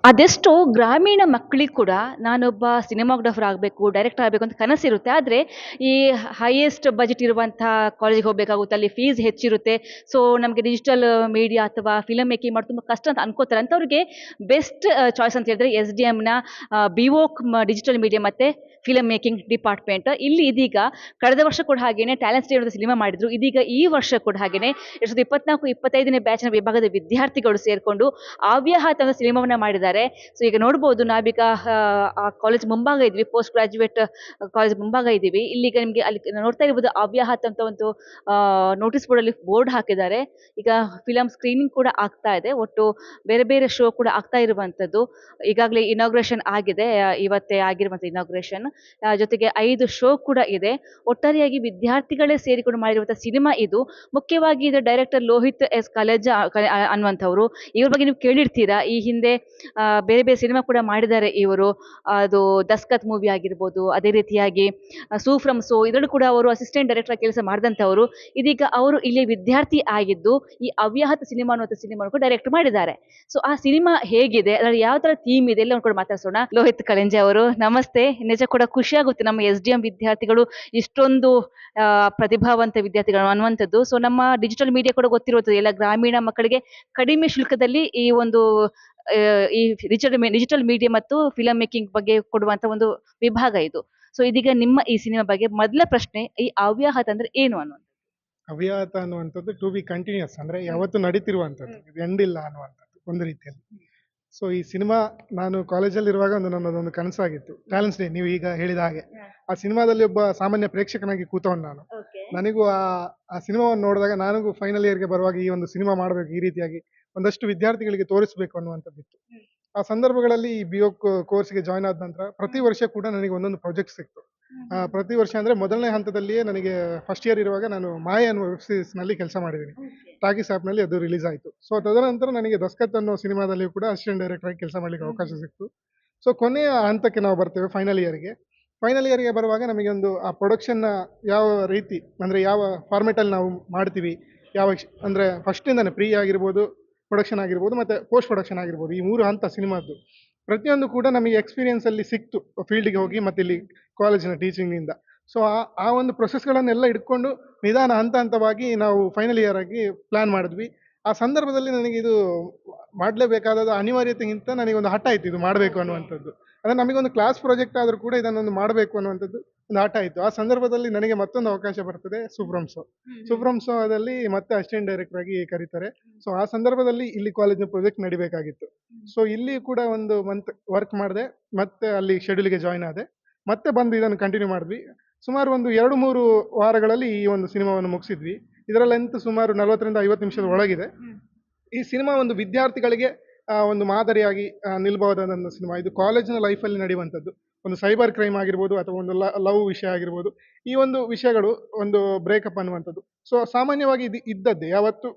ಅದೆಷ್ಟೋ ಗ್ರಾಮೀಣ ಮಕ್ಕಳಿಗೆ ಕೂಡ ನಾನೊಬ್ಬ ಸಿನಿಮಾಗ್ರಾಫರ್ ಆಗಬೇಕು, ಡೈರೆಕ್ಟರ್ ಆಗಬೇಕು ಅಂತ ಕನಸಿರುತ್ತೆ. ಆದರೆ ಈ ಹೈಯೆಸ್ಟ್ ಬಜೆಟ್ ಇರುವಂಥ ಕಾಲೇಜಿಗೆ ಹೋಗಬೇಕಾಗುತ್ತೆ. ಅಲ್ಲಿ ಫೀಸ್ ಹೆಚ್ಚಿರುತ್ತೆ. ಸೊ ನಮಗೆ ಡಿಜಿಟಲ್ ಮೀಡಿಯಾ ಅಥವಾ ಫಿಲ್ಮ್ ಮೇಕಿಂಗ್ ಮಾಡೋದು ತುಂಬ ಕಷ್ಟ ಅಂತ ಅನ್ಕೋತಾರೆ. ಅಂಥವ್ರಿಗೆ ಬೆಸ್ಟ್ ಚಾಯ್ಸ್ ಅಂತ ಹೇಳಿದ್ರೆ SDMನ BVOC ಡಿಜಿಟಲ್ ಮೀಡಿಯಾ ಮತ್ತು ಫಿಲ್ಮ್ ಮೇಕಿಂಗ್ ಡಿಪಾರ್ಟ್ಮೆಂಟ್. ಇಲ್ಲಿ ಇದೀಗ ಕಳೆದ ವರ್ಷ ಕೂಡ ಹಾಗೇನೆ ಟ್ಯಾಲೆಂಟ್ ಡೇ ಅಂತ ಸಿನಿಮಾ ಮಾಡಿದ್ರು. ಇದೀಗ ಈ ವರ್ಷ ಕೂಡ ಹಾಗೇನೆ 2024-25ನೇ ಬ್ಯಾಚ್‌ನ ವಿಭಾಗದ ವಿದ್ಯಾರ್ಥಿಗಳು ಸೇರ್ಕೊಂಡು ಅವ್ಯಾಹತ ಅನ್ನೋ ಸಿನಿಮಾವನ್ನ ಮಾಡಿದ್ದಾರೆ. ಸೊ ಈಗ ನೋಡ್ಬೋದು ನಾವೀಗ ಆ ಕಾಲೇಜ್ ಮುಂಭಾಗ ಇದ್ವಿ. ಪೋಸ್ಟ್ ಗ್ರಾಜ್ಯುಯೇಟ್ ಕಾಲೇಜ್ ಮುಂಭಾಗ ಇದ್ದೀವಿ. ಇಲ್ಲೀಗ ನಿಮ್ಗೆ ಅಲ್ಲಿ ನೋಡ್ತಾ ಇರ್ಬೋದು ಅವ್ಯಾಹತ್ ಅಂತ ಒಂದು ನೋಟಿಸ್ ಬೋರ್ಡಲ್ಲಿ ಬೋರ್ಡ್ ಹಾಕಿದ್ದಾರೆ. ಈಗ ಫಿಲಂ ಸ್ಕ್ರೀನಿಂಗ್ ಕೂಡ ಆಗ್ತಾ ಇದೆ. ಒಟ್ಟು ಬೇರೆ ಬೇರೆ ಶೋ ಕೂಡ ಆಗ್ತಾ ಇರುವಂಥದ್ದು. ಈಗಾಗಲೇ ಇನಾಗ್ರೇಷನ್ ಆಗಿದೆ. ಇವತ್ತೇ ಆಗಿರುವಂಥ ಇನಾಗ್ರೇಷನ್. ಜೊತೆಗೆ 5 ಶೋ ಕೂಡ ಇದೆ. ಒಟ್ಟಾರೆಯಾಗಿ ವಿದ್ಯಾರ್ಥಿಗಳೇ ಸೇರಿಕೊಂಡು ಮಾಡಿರುವಂಥ ಸಿನಿಮಾ ಇದು. ಮುಖ್ಯವಾಗಿ ಇದು ಡೈರೆಕ್ಟರ್ ಲೋಹಿತ್ ಎಸ್ ಕಲೇಜಾ ಅನ್ನುವಂಥವ್ರು. ಇವ್ರ ಬಗ್ಗೆ ನೀವು ಕೇಳಿರ್ತೀರಾ. ಈ ಹಿಂದೆ ಬೇರೆ ಬೇರೆ ಸಿನಿಮಾ ಕೂಡ ಮಾಡಿದ್ದಾರೆ ಇವರು. ಅದು ದಸ್ಕತ್ ಮೂವಿ ಆಗಿರ್ಬೋದು, ಅದೇ ರೀತಿಯಾಗಿ ಸೂ ಫ್ರಮ್ ಸೋ ಇದರಲ್ಲೂ ಕೂಡ ಅವರು ಅಸಿಸ್ಟೆಂಟ್ ಡೈರೆಕ್ಟರ್ ಆಗಿ ಕೆಲಸ ಮಾಡಿದಂಥವರು. ಇದೀಗ ಅವರು ಇಲ್ಲಿ ವಿದ್ಯಾರ್ಥಿ ಆಗಿದ್ದು ಈ ಅವ್ಯಾಹತ ಸಿನಿಮಾ ಅನ್ನುವಂಥ ಸಿನಿಮಾವನ್ನು ಕೂಡ ಡೈರೆಕ್ಟ್ ಮಾಡಿದ್ದಾರೆ. ಸೊ ಆ ಸಿನಿಮಾ ಹೇಗಿದೆ, ಅದರಲ್ಲಿ ಯಾವ ತರ ಥೀಮ್ ಇದೆ ಎಲ್ಲ ಕೂಡ ಮಾತಾಡ್ಸೋಣ. ಲೋಹಿತ್ ಕಲೆಂಜೆ ಅವರು ನಮಸ್ತೆ. ನಿಜ ಕೂಡ ಖುಷಿ ಆಗುತ್ತೆ ನಮ್ಮ SDM ವಿದ್ಯಾರ್ಥಿಗಳು ಇಷ್ಟೊಂದು ಪ್ರತಿಭಾವಂತ ವಿದ್ಯಾರ್ಥಿಗಳು ಅನ್ನುವಂಥದ್ದು. ಸೊ ನಮ್ಮ ಡಿಜಿಟಲ್ ಮೀಡಿಯಾ ಕೂಡ ಗೊತ್ತಿರುತ್ತದೆ, ಎಲ್ಲ ಗ್ರಾಮೀಣ ಮಕ್ಕಳಿಗೆ ಕಡಿಮೆ ಶುಲ್ಕದಲ್ಲಿ ಈ ಒಂದು ಈ ಡಿಜಿಟಲ್ ಮೀಡಿಯಾ ಮತ್ತು ಫಿಲಂ ಮೇಕಿಂಗ್ ಬಗ್ಗೆ ಕೊಡುವಂತ ಒಂದು ವಿಭಾಗ ಇದು. ಸೊ ಇದೀಗ ನಿಮ್ಮ ಈ ಸಿನಿಮಾ ಬಗ್ಗೆ ಮೊದಲ ಪ್ರಶ್ನೆ, ಈ ಅವ್ಯಾಹತ ಅಂದ್ರೆ ಏನು ಅನ್ನುವಂಥದ್ದು. ಅವ್ಯಾಹತ ಅನ್ನುವಂಥದ್ದು ಟು ಬಿ ಕಂಟಿನ್ಯೂಸ್, ಅಂದ್ರೆ ಯಾವತ್ತು ನಡೀತಿರುವಂಥದ್ದು, ಇದು ಎಂಡ್ ಇಲ್ಲ ಅನ್ನುವಂಥದ್ದು ಒಂದು ರೀತಿಯಲ್ಲಿ. ಸೊ ಈ ಸಿನಿಮಾ ನಾನು ಕಾಲೇಜಲ್ಲಿ ಇರುವಾಗ ನನ್ನದೊಂದು ಕನಸಾಗಿತ್ತು, ಟ್ಯಾಲೆಂಟ್ಸ್ ಡೇ ನೀವು ಈಗ ಹೇಳಿದ ಹಾಗೆ. ಆ ಸಿನಿಮಾದಲ್ಲಿ ಒಬ್ಬ ಸಾಮಾನ್ಯ ಪ್ರೇಕ್ಷಕನಾಗಿ ಕೂತವನು ನಾನು. ನನಗೂ ಆ ಸಿನಿಮಾವನ್ನು ನೋಡಿದಾಗ ನನಗೂ ಫೈನಲ್ ಇಯರ್ಗೆ ಬರುವಾಗ ಈ ಒಂದು ಸಿನಿಮಾ ಮಾಡಬೇಕು, ಈ ರೀತಿಯಾಗಿ ಒಂದಷ್ಟು ವಿದ್ಯಾರ್ಥಿಗಳಿಗೆ ತೋರಿಸಬೇಕು ಅನ್ನುವಂಥದ್ದಿತ್ತು. ಆ ಸಂದರ್ಭಗಳಲ್ಲಿ ಈ BO ಕೋರ್ಸ್ಗೆ ಜಾಯ್ನ್ ಆದ ನಂತರ ಪ್ರತಿ ವರ್ಷ ಕೂಡ ನನಗೆ ಒಂದೊಂದು ಪ್ರಾಜೆಕ್ಟ್ ಸಿಕ್ತು. ಪ್ರತಿ ವರ್ಷ ಅಂದ್ರೆ ಮೊದಲನೇ ಹಂತದಲ್ಲಿಯೇ ನನಗೆ ಫಸ್ಟ್ ಇಯರ್ ಇರುವಾಗ ನಾನು ಮಾಯ ಅನ್ನುವ ವೆಬ್ ಸೀರೀಸ್ ನಲ್ಲಿ ಕೆಲಸ ಮಾಡಿದ್ದೀನಿ. ಟಾಕೀಸ್ ಆಪ್ ನಲ್ಲಿ ಅದು ರಿಲೀಸ್ ಆಯಿತು. ಸೊ ತದನಂತರ ನನಗೆ ದಸ್ಕತ್ ಅನ್ನೋ ಸಿನಿಮಾದಲ್ಲಿ ಕೂಡ ಅಸಿಸ್ಟೆಂಟ್ ಡೈರೆಕ್ಟರ್ ಆಗಿ ಕೆಲಸ ಮಾಡ್ಲಿಕ್ಕೆ ಅವಕಾಶ ಸಿಕ್ತು. ಸೊ ಕೊನೆಯ ಹಂತಕ್ಕೆ ನಾವು ಬರ್ತೇವೆ, ಫೈನಲ್ ಇಯರ್ಗೆ. ಫೈನಲ್ ಇಯರ್ಗೆ ಬರುವಾಗ ನಮಗೆ ಒಂದು ಆ ಪ್ರೊಡಕ್ಷನ್ ಯಾವ ರೀತಿ, ಅಂದ್ರೆ ಯಾವ ಫಾರ್ಮೆಟ್ ಅಲ್ಲಿ ನಾವು ಮಾಡ್ತೀವಿ, ಯಾವ ಅಂದ್ರೆ ಫಸ್ಟ್ ಇಂದಾನೆ ಪ್ರೀ ಆಗಿರ್ಬೋದು, ಪ್ರೊಡಕ್ಷನ್ ಆಗಿರ್ಬೋದು, ಮತ್ತೆ ಪೋಸ್ಟ್ ಪ್ರೊಡಕ್ಷನ್ ಆಗಿರ್ಬೋದು, ಈ 3 ಹಂತ ಸಿನಿಮಾದ್ದು ಪ್ರತಿಯೊಂದು ಕೂಡ ನಮಗೆ ಎಕ್ಸ್ಪೀರಿಯನ್ಸ್ ಅಲ್ಲಿ ಸಿಕ್ತು ಫೀಲ್ಡ್ಗೆ ಹೋಗಿ ಮತ್ತೆ ಇಲ್ಲಿ ಕಾಲೇಜಿನ ಟೀಚಿಂಗ್ ಇಂದ. ಸೊ ಆ ಒಂದು ಪ್ರೊಸೆಸ್ಗಳನ್ನೆಲ್ಲ ಇಟ್ಕೊಂಡು ನಿಧಾನ ಹಂತ ಹಂತವಾಗಿ ನಾವು ಫೈನಲ್ ಇಯರ್ ಆಗಿ ಪ್ಲಾನ್ ಮಾಡಿದ್ವಿ. ಆ ಸಂದರ್ಭದಲ್ಲಿ ನನಗೆ ಇದು ಮಾಡಲೇಬೇಕಾದ ಅನಿವಾರ್ಯತೆಗಿಂತ ನನಗೆ ಒಂದು ಹಠ ಆಯ್ತು ಇದು ಮಾಡಬೇಕು ಅನ್ನುವಂಥದ್ದು. ಅಂದ್ರೆ ನಮಗೊಂದು ಕ್ಲಾಸ್ ಪ್ರಾಜೆಕ್ಟ್ ಆದರೂ ಕೂಡ ಇದನ್ನೊಂದು ಮಾಡಬೇಕು ಅನ್ನುವಂಥದ್ದು ಒಂದು ಹಠ ಆಯಿತು. ಆ ಸಂದರ್ಭದಲ್ಲಿ ನನಗೆ ಮತ್ತೊಂದು ಅವಕಾಶ ಬರ್ತದೆ, ಸುಬ್ರಹ್ಮಣ್ಯದಲ್ಲಿ ಮತ್ತೆ ಅಸಿಸ್ಟೆಂಟ್ ಡೈರೆಕ್ಟರ್ ಆಗಿ ಕರೀತಾರೆ. ಸೊ ಆ ಸಂದರ್ಭದಲ್ಲಿ ಇಲ್ಲಿ ಕಾಲೇಜಿನ ಪ್ರಾಜೆಕ್ಟ್ ನಡಿಬೇಕಾಗಿತ್ತು. ಸೊ ಇಲ್ಲಿ ಕೂಡ ಒಂದು ಮಂತ್ ವರ್ಕ್ ಮಾಡಿದೆ, ಮತ್ತೆ ಅಲ್ಲಿ ಶೆಡ್ಯೂಲ್ಗೆ ಜಾಯ್ನ್ ಆದೆ, ಮತ್ತೆ ಬಂದು ಇದನ್ನು ಕಂಟಿನ್ಯೂ ಮಾಡಿದ್ವಿ. ಸುಮಾರು ಒಂದು 2-3 ವಾರಗಳಲ್ಲಿ ಈ ಒಂದು ಸಿನಿಮಾವನ್ನು ಮುಗಿಸಿದ್ವಿ. ಇದರ ಲೆಂತ್ ಸುಮಾರು 40-50 ನಿಮಿಷದ ಒಳಗಿದೆ. ಈ ಸಿನಿಮಾ ಒಂದು ವಿದ್ಯಾರ್ಥಿಗಳಿಗೆ ಒಂದು ಮಾದರಿಯಾಗಿ ನಿಲ್ಬಹುದಾದ ಒಂದು ಸಿನಿಮಾ. ಇದು ಕಾಲೇಜಿನ ಲೈಫಲ್ಲಿ ನಡೆಯುವಂಥದ್ದು. ಒಂದು ಸೈಬರ್ ಕ್ರೈಮ್ ಆಗಿರ್ಬೋದು ಅಥವಾ ಒಂದು ಲವ್ ವಿಷಯ ಆಗಿರ್ಬೋದು, ಈ ಒಂದು ವಿಷಯಗಳು ಒಂದು ಬ್ರೇಕಪ್ ಅನ್ನುವಂಥದ್ದು. ಸೊ ಸಾಮಾನ್ಯವಾಗಿ ಇದು ಇದ್ದದ್ದೇ, ಯಾವತ್ತು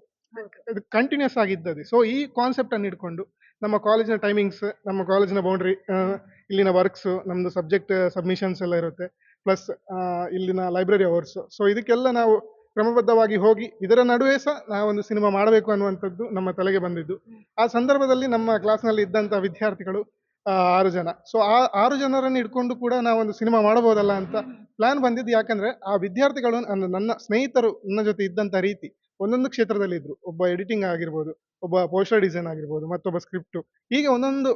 ಇದು ಕಂಟಿನ್ಯೂಸ್ ಆಗಿದ್ದದೆ. ಸೊ ಈ ಕಾನ್ಸೆಪ್ಟ್ ಅನ್ನು ಇಟ್ಕೊಂಡು ನಮ್ಮ ಕಾಲೇಜಿನ ಟೈಮಿಂಗ್ಸ್, ನಮ್ಮ ಕಾಲೇಜಿನ ಬೌಂಡ್ರಿ, ಇಲ್ಲಿನ ವರ್ಕ್ಸ್, ನಮ್ದು ಸಬ್ಜೆಕ್ಟ್ ಸಬ್ಮಿಷನ್ಸ್ ಎಲ್ಲ ಇರುತ್ತೆ, ಪ್ಲಸ್ ಇಲ್ಲಿನ ಲೈಬ್ರರಿ ಅವರ್ಸ್. ಸೊ ಇದಕ್ಕೆಲ್ಲ ನಾವು ಕ್ರಮಬದ್ಧವಾಗಿ ಹೋಗಿ ಇದರ ನಡುವೆ ಸಹ ನಾವೊಂದು ಸಿನಿಮಾ ಮಾಡಬೇಕು ಅನ್ನುವಂಥದ್ದು ನಮ್ಮ ತಲೆಗೆ ಬಂದಿದ್ದು. ಆ ಸಂದರ್ಭದಲ್ಲಿ ನಮ್ಮ ಕ್ಲಾಸ್ನಲ್ಲಿ ಇದ್ದಂಥ ವಿದ್ಯಾರ್ಥಿಗಳು 6 ಜನ. ಸೊ ಆ 6 ಜನರನ್ನು ಇಟ್ಕೊಂಡು ಕೂಡ ನಾವೊಂದು ಸಿನಿಮಾ ಮಾಡಬಹುದಲ್ಲ ಅಂತ ಪ್ಲಾನ್ ಬಂದಿದ್ದು. ಯಾಕಂದ್ರೆ ಆ ವಿದ್ಯಾರ್ಥಿಗಳು ನನ್ನ ಸ್ನೇಹಿತರು ನನ್ನ ಜೊತೆ ಇದ್ದಂಥ ರೀತಿ ಒಂದೊಂದು ಕ್ಷೇತ್ರದಲ್ಲಿ ಇದ್ರು. ಒಬ್ಬ ಎಡಿಟಿಂಗ್ ಆಗಿರ್ಬೋದು, ಒಬ್ಬ ಪೋಸ್ಟರ್ ಡಿಸೈನ್ ಆಗಿರ್ಬೋದು, ಮತ್ತೊಬ್ಬ ಸ್ಕ್ರಿಪ್ಟ್, ಹೀಗೆ ಒಂದೊಂದು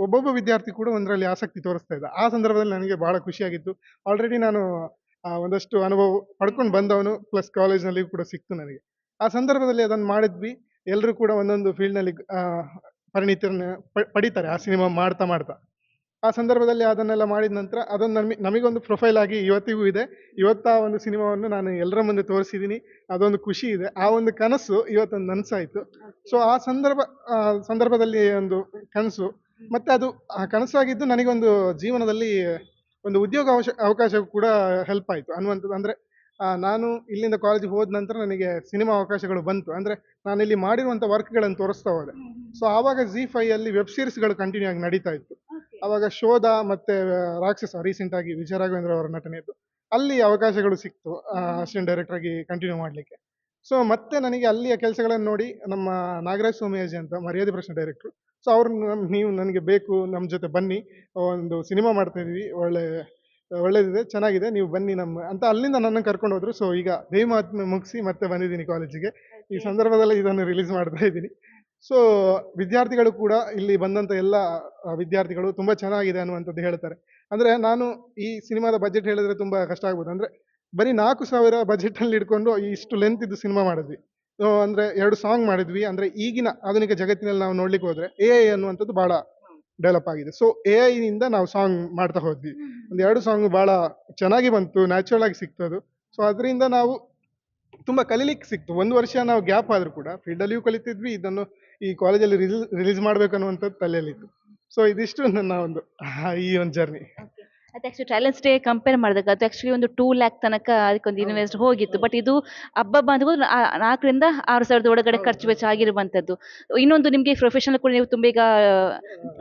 ಒಬ್ಬೊಬ್ಬ ವಿದ್ಯಾರ್ಥಿ ಕೂಡ ಒಂದರಲ್ಲಿ ಆಸಕ್ತಿ ತೋರಿಸ್ತಾ ಇದ್ದ. ಆ ಸಂದರ್ಭದಲ್ಲಿ ನನಗೆ ಬಹಳ ಖುಷಿಯಾಗಿತ್ತು. ಆಲ್ರೆಡಿ ನಾನು ಒಂದಷ್ಟು ಅನುಭವ ಪಡ್ಕೊಂಡು ಬಂದವನು, ಪ್ಲಸ್ ಕಾಲೇಜ್ನಲ್ಲಿ ಕೂಡ ಸಿಕ್ತು ನನಗೆ. ಆ ಸಂದರ್ಭದಲ್ಲಿ ಅದನ್ನು ಮಾಡಿದ್ವಿ. ಎಲ್ಲರೂ ಕೂಡ ಒಂದೊಂದು ಫೀಲ್ಡ್ನಲ್ಲಿ ಪರಿಣಿತಿಯನ್ನು ಪಡಿತಾರೆ ಆ ಸಿನಿಮಾ ಮಾಡ್ತಾ ಮಾಡ್ತಾ. ಆ ಸಂದರ್ಭದಲ್ಲಿ ಅದನ್ನೆಲ್ಲ ಮಾಡಿದ ನಂತರ ಅದೊಂದು ನಮಗೊಂದು ಪ್ರೊಫೈಲ್ ಆಗಿ ಇವತ್ತಿಗೂ ಇದೆ. ಇವತ್ತು ಆ ಒಂದು ಸಿನಿಮಾವನ್ನು ನಾನು ಎಲ್ಲರ ಮುಂದೆ ತೋರಿಸಿದ್ದೀನಿ. ಅದೊಂದು ಖುಷಿ ಇದೆ. ಆ ಒಂದು ಕನಸು ಇವತ್ತೊಂದು ನನಸಾಯಿತು. ಸೊ ಆ ಸಂದರ್ಭದಲ್ಲಿ ಒಂದು ಕನಸು, ಮತ್ತೆ ಅದು ಆ ಕನಸಾಗಿದ್ದು ನನಗೊಂದು ಜೀವನದಲ್ಲಿ ಒಂದು ಉದ್ಯೋಗ ಅವಕಾಶ ಕೂಡ ಹೆಲ್ಪ್ ಆಯಿತು ಅನ್ನುವಂಥದ್ದು. ಅಂದ್ರೆ ನಾನು ಇಲ್ಲಿಂದ ಕಾಲೇಜಿಗೆ ಹೋದ ನಂತರ ನನಗೆ ಸಿನಿಮಾ ಅವಕಾಶಗಳು ಬಂತು. ಅಂದ್ರೆ ನಾನು ಇಲ್ಲಿ ಮಾಡಿರುವಂಥ ವರ್ಕ್ಗಳನ್ನು ತೋರಿಸ್ತಾ ಹೋದೆ. ಸೊ ಆವಾಗ ZEE5 ಅಲ್ಲಿ ವೆಬ್ ಸೀರೀಸ್ಗಳು ಕಂಟಿನ್ಯೂ ಆಗಿ ನಡೀತಾ ಇತ್ತು. ಅವಾಗ ಶೋಧ ಮತ್ತೆ ರಾಕ್ಷಸ ರೀಸೆಂಟ್ ಆಗಿ ವಿಜಯ ರಾಘವೇಂದ್ರ ಅವರ ನಟನೆಯದ್ದು, ಅಲ್ಲಿ ಅವಕಾಶಗಳು ಸಿಕ್ತು ಅಸಿಸ್ಟೆಂಟ್ ಡೈರೆಕ್ಟರ್ ಆಗಿ ಕಂಟಿನ್ಯೂ ಮಾಡಲಿಕ್ಕೆ. ಸೊ ಮತ್ತೆ ನನಗೆ ಅಲ್ಲಿಯ ಕೆಲಸಗಳನ್ನು ನೋಡಿ ನಮ್ಮ ನಾಗರಾಜ್ ಸೋಮಯಾಜಿ ಅಂತ ಮರ್ಯಾದೆ ಪ್ರಶ್ನೆ ಡೈರೆಕ್ಟ್ರು, ಸೊ ಅವ್ರು ನೀವು ನನಗೆ ಬೇಕು, ನಮ್ಮ ಜೊತೆ ಬನ್ನಿ, ಒಂದು ಸಿನಿಮಾ ಮಾಡ್ತಾ ಇದೀವಿ, ಒಳ್ಳೇದಿದೆ, ಚೆನ್ನಾಗಿದೆ, ನೀವು ಬನ್ನಿ ನಮ್ಮ ಅಂತ ಅಲ್ಲಿಂದ ನನ್ನನ್ನು ಕರ್ಕೊಂಡು ಹೋದ್ರು. ಸೊ ಈಗ ದೇವಿ ಮಹಾತ್ಮೆ ಮುಗಿಸಿ ಮತ್ತೆ ಬಂದಿದ್ದೀನಿ ಕಾಲೇಜಿಗೆ. ಈ ಸಂದರ್ಭದಲ್ಲಿ ಇದನ್ನು ರಿಲೀಸ್ ಮಾಡ್ತಾ ಇದ್ದೀನಿ. ಸೊ ವಿದ್ಯಾರ್ಥಿಗಳು ಕೂಡ ಇಲ್ಲಿ ಬಂದಂತ ಎಲ್ಲ ವಿದ್ಯಾರ್ಥಿಗಳು ತುಂಬಾ ಚೆನ್ನಾಗಿದೆ ಅನ್ನುವಂಥದ್ದು ಹೇಳ್ತಾರೆ. ಅಂದ್ರೆ ನಾನು ಈ ಸಿನಿಮಾದ ಬಜೆಟ್ ಹೇಳಿದ್ರೆ ತುಂಬಾ ಕಷ್ಟ ಆಗ್ಬೋದು. ಅಂದ್ರೆ ಬರೀ 4,000 ಬಜೆಟ್ ಅಲ್ಲಿ ಇಟ್ಕೊಂಡು ಇಷ್ಟು ಲೆಂತ್ ಇದ್ದು ಸಿನಿಮಾ ಮಾಡಿದ್ವಿ. ಅಂದ್ರೆ 2 ಸಾಂಗ್ ಮಾಡಿದ್ವಿ. ಅಂದ್ರೆ ಈಗಿನ ಆಧುನಿಕ ಜಗತ್ತಿನಲ್ಲಿ ನಾವು ನೋಡ್ಲಿಕ್ಕೆ ಹೋದ್ರೆ AI ಅನ್ನುವಂಥದ್ದು ಬಹಳ ಡೆವಲಪ್ ಆಗಿದೆ. ಸೊ AI ನಿಂದ ನಾವು ಸಾಂಗ್ ಮಾಡ್ತಾ ಹೋದ್ವಿ. ಒಂದ್ 2 ಸಾಂಗ್ ಬಹಳ ಚೆನ್ನಾಗಿ ಬಂತು, ನ್ಯಾಚುರಲ್ ಆಗಿ ಸಿಕ್ತದು. ಸೊ ಅದರಿಂದ ನಾವು ತುಂಬಾ ಕಲೀಲಿಕ್ಕೆ ಸಿಕ್ತು. 1 ವರ್ಷ ನಾವು ಗ್ಯಾಪ್ ಆದ್ರೂ ಕೂಡ ಫೀಲ್ಡ್ ಅಲ್ಲಿಯೂ ಕಲಿತಿದ್ವಿ, ಇದನ್ನು ಈ ಕಾಲೇಜಲ್ಲಿ ರಿಲೀಸ್ ಮಾಡ್ಬೇಕು ಅನ್ನುವಂಥದ್ದು ತಲೆಯಲ್ಲಿತ್ತು. ಸೊ ಇದಿಷ್ಟು ನನ್ನ ಒಂದು ಈ ಒಂದು ಜರ್ನಿ. ಅದು ಆಕ್ಚುಲಿ ಟ್ಯಾಲೆಂಟ್ಸ್ ಡೇ ಕಂಪೇರ್ ಮಾಡಿದಾಗ ಅದು ಆಕ್ಚುಲಿ ಒಂದು 2 ಲ್ಯಾಕ್ ತನಕ ಅದಕ್ಕೊಂದು ಇನ್ವೆಸ್ಟ್ ಹೋಗಿತ್ತು. ಬಟ್ ಇದು ಹಬ್ಬ ಬಂದು 4,000 ರಿಂದ 6,000 ಒಳಗಡೆ ಖರ್ಚು ವೆಚ್ಚ ಆಗಿರುವಂತದ್ದು. ಇನ್ನೊಂದು ನಿಮಗೆ ಪ್ರೊಫೆಷನಲ್ ಕೂಡ ನೀವು ತುಂಬ ಈಗ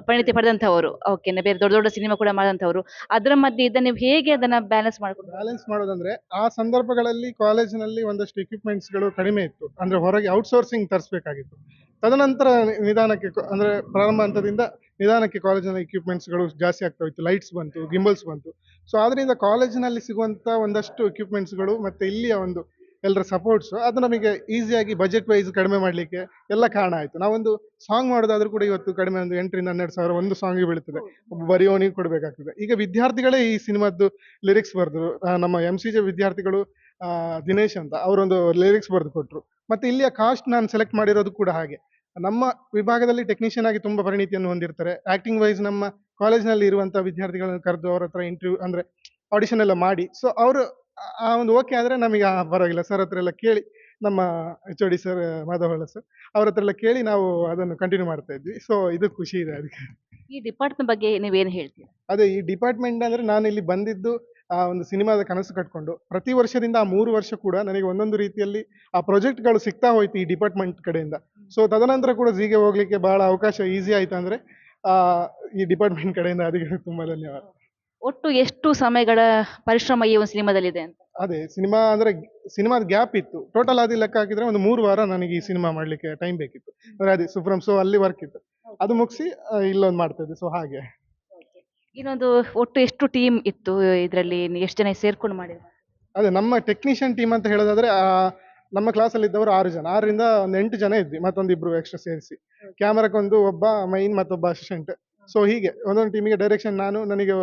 ಪರಿಣಿತಿ ಪಡೆದಂಥವರು, ಓಕೆ, ಬೇರೆ ದೊಡ್ಡ ದೊಡ್ಡ ಸಿನಿಮಾ ಕೂಡ ಮಾಡಿದಂಥವ್ರು. ಅದರ ಮಧ್ಯೆ ಇದನ್ನ ನೀವು ಹೇಗೆ ಅದನ್ನ ಬ್ಯಾಲೆನ್ಸ್ ಮಾಡ್ಕೊಂಡು? ಬ್ಯಾಲೆನ್ಸ್ ಮಾಡೋದಂದ್ರೆ ಆ ಸಂದರ್ಭಗಳಲ್ಲಿ ಕಾಲೇಜಿನಲ್ಲಿ ಒಂದಷ್ಟು ಎಕ್ವಿಪ್ಮೆಂಟ್ಸ್ಗಳು ಕಡಿಮೆ ಇತ್ತು. ಅಂದ್ರೆ ಹೊರಗೆ ಔಟ್ಸೋರ್ಸಿಂಗ್ ತರಿಸಬೇಕಾಗಿತ್ತು. ತದನಂತರ ನಿಧಾನಕ್ಕೆ ಅಂದ್ರೆ ಪ್ರಾರಂಭ ಹಂತದಿಂದ ನಿಧಾನಕ್ಕೆ ಕಾಲೇಜಿನ ಎಕ್ವಿಪ್ಮೆಂಟ್ಸ್ಗಳು ಜಾಸ್ತಿ ಆಗ್ತಾ ಹೋಯ್ತು. ಲೈಟ್ಸ್ ಬಂತು, ಗಿಂಬಲ್ಸ್ ಬಂತು. ಸೊ ಅದರಿಂದ ಕಾಲೇಜಿನಲ್ಲಿ ಸಿಗುವಂತ ಒಂದಷ್ಟು ಎಕ್ವಿಪ್ಮೆಂಟ್ಸ್ಗಳು ಮತ್ತೆ ಇಲ್ಲಿಯ ಒಂದು ಎಲ್ಲರ ಸಪೋರ್ಟ್ಸ್ ಅದು ನಮಗೆ ಈಸಿಯಾಗಿ ಬಜೆಟ್ ವೈಸ್ ಕಡಿಮೆ ಮಾಡಲಿಕ್ಕೆ ಎಲ್ಲ ಕಾರಣ ಆಯಿತು. ನಾವೊಂದು ಸಾಂಗ್ ಮಾಡೋದಾದ್ರೂ ಕೂಡ ಇವತ್ತು ಕಡಿಮೆ ಒಂದು 8,000 ರಿಂದ 12,000 ಒಂದು ಸಾಂಗಿಗೆ ಬೀಳ್ತದೆ. ಒಬ್ಬ ಬರೆಯೋನಿಗೆ ಕೊಡಬೇಕಾಗ್ತದೆ. ಈಗ ವಿದ್ಯಾರ್ಥಿಗಳೇ ಈ ಸಿನಿಮಾದ್ದು ಲಿರಿಕ್ಸ್ ಬರೆದ್ರು. ನಮ್ಮ MCJ ವಿದ್ಯಾರ್ಥಿಗಳು ದಿನೇಶ್ ಅಂತ ಅವರೊಂದು ಲಿರಿಕ್ಸ್ ಬರೆದು ಕೊಟ್ಟರು. ಮತ್ತೆ ಇಲ್ಲಿಯ ಕಾಸ್ಟ್ ನಾನು ಸೆಲೆಕ್ಟ್ ಮಾಡಿರೋದು ಕೂಡ ಹಾಗೆ. ನಮ್ಮ ವಿಭಾಗದಲ್ಲಿ ಟೆಕ್ನಿಷಿಯನ್ ಆಗಿ ತುಂಬಾ ಪರಿಣಿತಿಯನ್ನು ಹೊಂದಿರ್ತಾರೆ. ಆಕ್ಟಿಂಗ್ ವೈಸ್ ನಮ್ಮ ಕಾಲೇಜ್ನಲ್ಲಿ ಇರುವಂತಹ ವಿದ್ಯಾರ್ಥಿಗಳನ್ನು ಕರೆದು ಅವ್ರ ಹತ್ರ ಇಂಟರ್ವ್ಯೂ ಅಂದ್ರೆ ಆಡಿಷನ್ ಎಲ್ಲ ಮಾಡಿ, ಸೊ ಅವರು ಆ ಒಂದು ಓಕೆ ಆದ್ರೆ ನಮಗೆ ಪರವಾಗಿಲ್ಲ ಸರ್ ಹತ್ರ ಎಲ್ಲ ಕೇಳಿ, ನಮ್ಮ HOD ಸರ್ ಮಾಧವಳ್ಳ ಸರ್ ಅವ್ರ ಹತ್ರ ಎಲ್ಲ ಕೇಳಿ ನಾವು ಅದನ್ನು ಕಂಟಿನ್ಯೂ ಮಾಡ್ತಾ ಇದ್ವಿ. ಸೊ ಇದು ಖುಷಿ ಇದೆ ಅದಕ್ಕೆ. ಈ ಡಿಪಾರ್ಟ್ಮೆಂಟ್ ಬಗ್ಗೆ ನೀವೇನು ಹೇಳ್ತೀರಾ? ಅದೇ ಈ ಡಿಪಾರ್ಟ್ಮೆಂಟ್ ಅಂದ್ರೆ ನಾನು ಇಲ್ಲಿ ಬಂದಿದ್ದು ಆ ಒಂದು ಸಿನಿಮಾದ ಕನಸು ಕಟ್ಕೊಂಡು ಪ್ರತಿ ವರ್ಷದಿಂದ ಆ 3 ವರ್ಷ ಕೂಡ ನನಗೆ ಒಂದೊಂದು ರೀತಿಯಲ್ಲಿ ಆ ಪ್ರಾಜೆಕ್ಟ್ಗಳು ಸಿಗ್ತಾ ಹೋಯ್ತು ಈ ಡಿಪಾರ್ಟ್ಮೆಂಟ್ ಕಡೆಯಿಂದ. ಸೊ ತದನಂತರ ಕೂಡ ಝೀಗೆ ಹೋಗ್ಲಿಕ್ಕೆ ಬಹಳ ಅವಕಾಶ ಈಸಿ ಆಯ್ತು ಅಂದ್ರೆ ಆ ಈ ಡಿಪಾರ್ಟ್ಮೆಂಟ್ ಕಡೆಯಿಂದ ಅದಕ್ಕೆ ತುಂಬಾ ಧನ್ಯವಾದ. ಒಟ್ಟು ಎಷ್ಟು ಸಮಯಗಳ ಪರಿಶ್ರಮ ಈ ಒಂದು ಸಿನಿಮಾದಲ್ಲಿದೆ ಅಂತ? ಅದೇ ಸಿನಿಮಾ ಅಂದ್ರೆ ಸಿನಿಮಾದ ಗ್ಯಾಪ್ ಇತ್ತು. ಟೋಟಲ್ ಅದು ಲೆಕ್ಕ ಹಾಕಿದ್ರೆ ಒಂದು 3 ವಾರ ನನಗೆ ಈ ಸಿನಿಮಾ ಮಾಡ್ಲಿಕ್ಕೆ ಟೈಮ್ ಬೇಕಿತ್ತು. ಅಂದ್ರೆ ಅದೇ ಸುಬ್ರಮ್ ಸೊ ಅಲ್ಲಿ ವರ್ಕ್ ಇತ್ತು, ಅದು ಮುಗಿಸಿ ಇಲ್ಲೊಂದು ಮಾಡ್ತಾ ಇದ್ದೆ. ಸೊ ಹಾಗೆ ಇನ್ನೊಂದು ಒಟ್ಟು ಎಷ್ಟು ಟೀಮ್ ಇತ್ತು ಇದರಲ್ಲಿ? ಎಷ್ಟು ಜನ ಸೇರ್ಕೊಂಡು ಮಾಡಿದ್ರು? ಅದೇ ನಮ್ಮ ಟೆಕ್ನಿಷಿಯನ್ ಟೀಮ್ ಅಂತ ಹೇಳೋದಾದ್ರೆ ನಮ್ಮ ಕ್ಲಾಸಲ್ಲಿ ಇದ್ದವರು 6 ಜನ, 6ರಿಂದ ಒಂದು 8 ಜನ ಇದ್ವಿ, ಮತ್ತೊಂದಿಬ್ರು ಎಕ್ಸ್ಟ್ರಾ ಸೇರಿಸಿ. ಕ್ಯಾಮರಾಕ್ಕೊಂದು ಒಬ್ಬ ಮೈನ್ ಮತ್ತೊಬ್ಬ ಅಸಿಸ್ಟೆಂಟ್. ಸೊ ಹೀಗೆ ಒಂದೊಂದು ಟೀಮಿಗೆ ಡೈರೆಕ್ಷನ್ ನಾನು, ನನಗೆ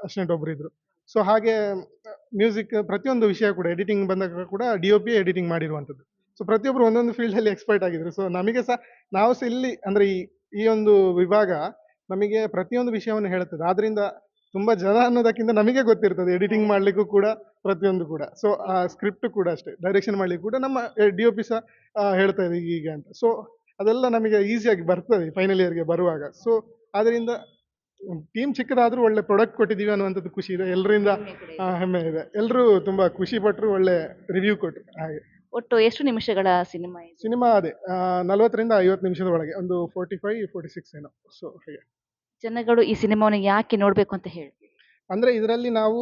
ಅಸಿಸ್ಟೆಂಟ್ ಒಬ್ರು ಇದ್ರು. ಸೊ ಹಾಗೆ ಮ್ಯೂಸಿಕ್ ಪ್ರತಿಯೊಂದು ವಿಷಯ ಕೂಡ ಎಡಿಟಿಂಗ್ ಬಂದಾಗ ಕೂಡ DOP ಎಡಿಟಿಂಗ್ ಮಾಡಿರುವಂಥದ್ದು. ಸೊ ಪ್ರತಿಯೊಬ್ಬರು ಒಂದೊಂದು ಫೀಲ್ಡ್ ಅಲ್ಲಿ ಎಕ್ಸ್ಪರ್ಟ್ ಆಗಿದ್ರು. ಸೊ ನಮಗೆ ಸಹ ನಾವು ಸಹ ಇಲ್ಲಿ ಅಂದ್ರೆ ಈ ಒಂದು ವಿಭಾಗ ನಮಗೆ ಪ್ರತಿಯೊಂದು ವಿಷಯವನ್ನು ಹೇಳುತ್ತದೆ. ಆದ್ರಿಂದ ತುಂಬಾ ಜನ ಅನ್ನೋದಕ್ಕಿಂತ ನಮಗೆ ಗೊತ್ತಿರ್ತದೆ ಎಡಿಟಿಂಗ್ ಮಾಡ್ಲಿಕ್ಕೂ ಕೂಡ ಪ್ರತಿಯೊಂದು ಕೂಡ. ಸೊ ಆ ಸ್ಕ್ರಿಪ್ಟ್ ಕೂಡ ಅಷ್ಟೇ, ಡೈರೆಕ್ಷನ್ ಮಾಡ್ಲಿಕ್ಕೆ ಕೂಡ ನಮ್ಮ DOP ಸಹ ಹೇಳ್ತಾ ಇದೆ ಹೀಗೆ ಅಂತ. ಸೊ ಅದೆಲ್ಲ ನಮಗೆ ಈಸಿಯಾಗಿ ಬರ್ತದೆ ಫೈನಲ್ ಇಯರ್ಗೆ ಬರುವಾಗ. ಸೊ ಅದರಿಂದ ಟೀಮ್ ಚಿಕ್ಕದಾದ್ರೂ ಒಳ್ಳೆ ಪ್ರಾಡಕ್ಟ್ ಕೊಟ್ಟಿದ್ದೀವಿ ಅನ್ನುವಂಥದ್ದು ಖುಷಿ ಇದೆ. ಎಲ್ಲರಿಂದ ಹೆಮ್ಮೆ ಇದೆ. ಎಲ್ಲರೂ ತುಂಬಾ ಖುಷಿ ಪಟ್ಟರು, ಒಳ್ಳೆ ರಿವ್ಯೂ ಕೊಟ್ಟರು. ಹಾಗೆ ಒಟ್ಟು ಎಷ್ಟು ನಿಮಿಷಗಳ ಸಿನಿಮಾ ಇದು? ಸಿನಿಮಾ ಅದೇ 40 ರಿಂದ 50 ನಿಮಿಷದ ಒಳಗೆ, ಒಂದು 45, 46 ಏನೋ. ಸೊ ಹಾಗೆ ಜನಗಳು ಈ ಸಿನಿಮಾವನ್ನು ಯಾಕೆ ನೋಡ್ಬೇಕು ಅಂತ ಹೇಳಿ? ಅಂದ್ರೆ ಇದರಲ್ಲಿ ನಾವು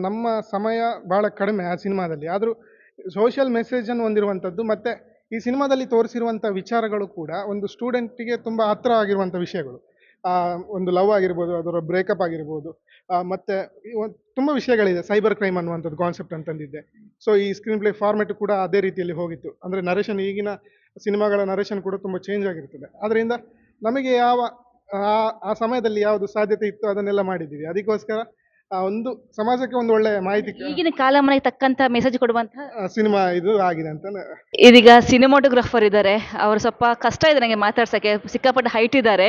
ನಮ್ಮ ಸಮಯ ಬಹಳ ಕಡಿಮೆ ಆ ಸಿನಿಮಾದಲ್ಲಿ, ಆದ್ರೂ ಸೋಷಿಯಲ್ ಮೆಸೇಜ್ ಅನ್ನು ಹೊಂದಿರುವಂಥದ್ದು. ಮತ್ತೆ ಈ ಸಿನಿಮಾದಲ್ಲಿ ತೋರಿಸಿರುವಂಥ ವಿಚಾರಗಳು ಕೂಡ ಒಂದು ಸ್ಟೂಡೆಂಟಿಗೆ ತುಂಬಾ ಹತ್ರ ಆಗಿರುವಂಥ ವಿಷಯಗಳು. ಒಂದು ಲವ್ ಆಗಿರ್ಬೋದು, ಅದರ ಬ್ರೇಕಪ್ ಆಗಿರ್ಬೋದು, ಮತ್ತೆ ತುಂಬಾ ವಿಷಯಗಳಿದೆ. ಸೈಬರ್ ಕ್ರೈಮ್ ಅನ್ನುವಂಥದ್ದು ಕಾನ್ಸೆಪ್ಟ್ ಅಂತಂದಿದ್ದೆ. ಸೊ ಈ ಸ್ಕ್ರೀನ್ ಪ್ಲೇ ಫಾರ್ಮೆಟ್ ಕೂಡ ಅದೇ ರೀತಿಯಲ್ಲಿ ಹೋಗಿತ್ತು. ಅಂದ್ರೆ ನರೇಶನ್, ಈಗಿನ ಸಿನಿಮಾಗಳ ನರೇಶನ್ ಕೂಡ ತುಂಬಾ ಚೇಂಜ್ ಆಗಿರ್ತದೆ. ಅದರಿಂದ ನಮಗೆ ಆ ಸಮಯದಲ್ಲಿ ಯಾವುದು ಸಾಧ್ಯತೆ ಇತ್ತು ಅದನ್ನೆಲ್ಲ ಮಾಡಿದ್ದೀವಿ. ಅದಕ್ಕೋಸ್ಕರ ಒಂದು ಸಮಾಜಕ್ಕೆ ಒಂದು ಒಳ್ಳೆ ಮಾಹಿತಿ ಈಗಿನ ಕಾಲಮಾನಕ್ಕೆ ತಕ್ಕಂತ ಮೆಸೇಜ್ ಕೊಡುವಂತ ಸಿನಿಮಾ ಇದು ಆಗಿದೆ ಅಂತ. ಇದೀಗ ಸಿನಿಮಾಟೋಗ್ರಾಫರ್ ಇದ್ದಾರೆ, ಅವರು ಸ್ವಲ್ಪ ಕಷ್ಟ ಇದೆ ನನಗೆ ಮಾತಾಡ್ಸಕ್ಕೆ, ಸಿಕ್ಕಾಪಟ್ಟೆ ಹೈಟ್ ಇದ್ದಾರೆ,